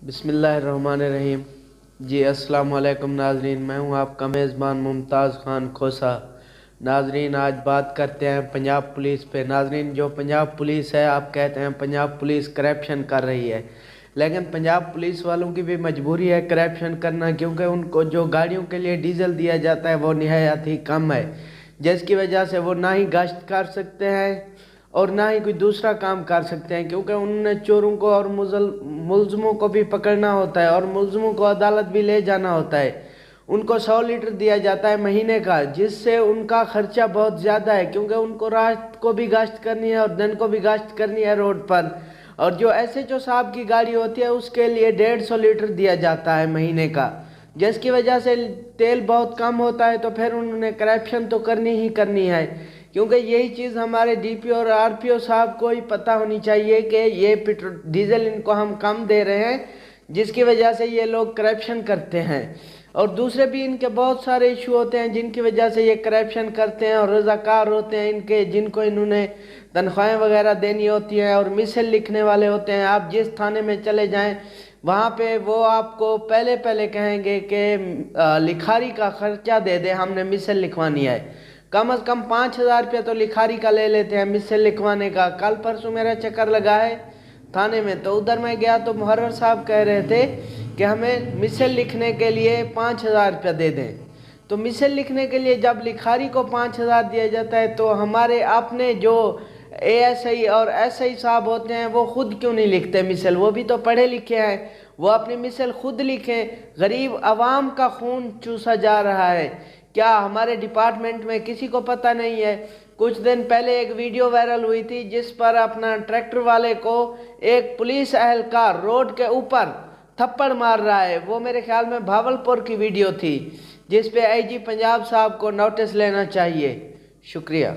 बिस्मिल्लाहिर्रहमानिर्रहीम। जी अस्सलाम वालेकुम नाजरीन, मैं हूं आपका मेज़बान मुमताज़ ख़ान खोसा। नाजरीन, आज बात करते हैं पंजाब पुलिस पे। नाजरीन, जो पंजाब पुलिस है, आप कहते हैं पंजाब पुलिस करप्शन कर रही है, लेकिन पंजाब पुलिस वालों की भी मजबूरी है करप्शन करना, क्योंकि उनको जो गाड़ियों के लिए डीजल दिया जाता है वो निहायत ही कम है, जिसकी वजह से वो ना ही गश्त कर सकते हैं और ना ही कोई दूसरा काम कर सकते हैं, क्योंकि उन्होंने चोरों को और मुलजमों को भी पकड़ना होता है और मुलजमों को अदालत भी ले जाना होता है। उनको 100 लीटर दिया जाता है महीने का, जिससे उनका खर्चा बहुत ज़्यादा है, क्योंकि उनको रात को भी गश्त करनी है और दिन को भी गश्त करनी है रोड पर। और जो SHO साहब की गाड़ी होती है उसके लिए 150 लीटर दिया जाता है महीने का, जिसकी वजह से तेल बहुत कम होता है। तो फिर उन्होंने करप्शन तो करनी ही करनी है, क्योंकि यही चीज़ हमारे DPO और RPO साहब को ही पता होनी चाहिए कि ये पेट्रोल डीजल इनको हम कम दे रहे हैं, जिसकी वजह से ये लोग करप्शन करते हैं। और दूसरे भी इनके बहुत सारे इशू होते हैं जिनकी वजह से ये करप्शन करते हैं, और रज़ाकार होते हैं इनके, जिनको इन्होंने तनख्वाहें वगैरह देनी होती हैं, और मिसल लिखने वाले होते हैं। आप जिस थाने में चले जाएं वहाँ पे वो आपको पहले कहेंगे कि लिखारी का खर्चा दे दे, हमने मिसल लिखवानी है। कम से कम 5,000 रुपया तो लिखारी का ले लेते हैं मिसल लिखवाने का। कल परसों मेरा चक्कर लगा है थाने में, तो उधर मैं गया तो मुहर्रर साहब कह रहे थे कि हमें मिसल लिखने के लिए 5,000 रुपया दे दें। तो मिसल लिखने के लिए जब लिखारी को 5,000 दिया जाता है, तो हमारे अपने जो ASI और SI साहब होते हैं वो खुद क्यों नहीं लिखते मिसल? वो भी तो पढ़े लिखे हैं, वो अपनी मिसल खुद लिखें। गरीब आवाम का खून चूसा जा रहा है, क्या हमारे डिपार्टमेंट में किसी को पता नहीं है? कुछ दिन पहले एक वीडियो वायरल हुई थी जिस पर अपना ट्रैक्टर वाले को एक पुलिस एहलकार रोड के ऊपर थप्पड़ मार रहा है। वो मेरे ख्याल में भावलपुर की वीडियो थी, जिस पे IG पंजाब साहब को नोटिस लेना चाहिए। शुक्रिया।